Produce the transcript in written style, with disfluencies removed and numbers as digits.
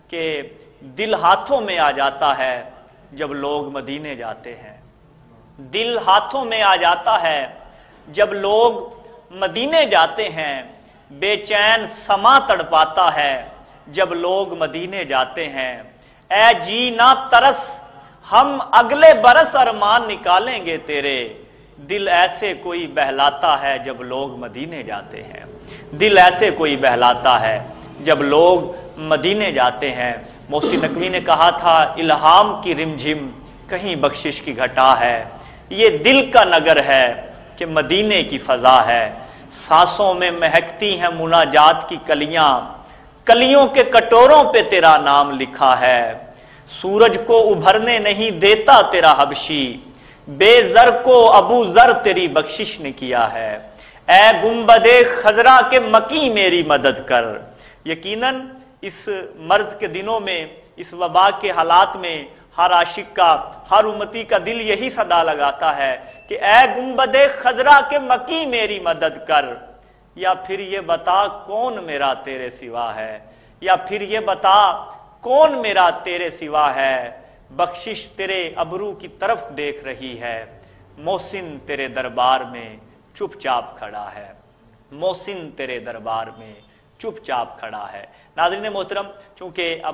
کہ دل ہاتھوں میں آ جاتا ہے جب لوگ مدینے جاتے ہیں، دل ہاتھوں میں آ جاتا ہے جب لوگ مدینے جاتے ہیں، بے چین سما تڑپاتا ہے جب لوگ مدینے جاتے ہیں، اے جی نہ ترس ہم اگلے برس ارمان نکالیں گے تیرے، دل ایسے کوئی بہلاتا ہے جب لوگ مدینے جاتے ہیں، دل ایسے کوئی بہلاتا ہے جب لوگ مدینے جاتے ہیں۔ محسن نقوی نے کہا تھا الہام کی رمجھم کہیں بخشش کی گھٹا ہے، یہ دل کا نگر ہے کہ مدینے کی فضا ہے، سانسوں میں مہکتی ہیں مناجات کی کلیاں، کلیوں کے کٹوروں پہ تیرا نام لکھا ہے، سورج کو ابھرنے نہیں دیتا تیرا حبشی، بے زر کو ابو ذر تیری بخشش نے کیا ہے، اے گنبد خضرا کے مکی میری مدد کر۔ یقیناً اس مرض کے دنوں میں، اس وبا کے حالات میں ہر عاشق کا، ہر امتی کا دل یہی صدا لگاتا ہے کہ اے گنبد خضرا کے مکی میری مدد کر، یا پھر یہ بتا کون میرا تیرے سوا ہے، یا پھر یہ بتا کون میرا تیرے سوا ہے، بخشش تیرے ابرو کی طرف دیکھ رہی ہے، محسن تیرے دربار میں چپ چاپ کھڑا ہے، محسن تیرے دربار میں چپ چاپ کھڑا ہے۔ ناظرین محترم، چونکہ اب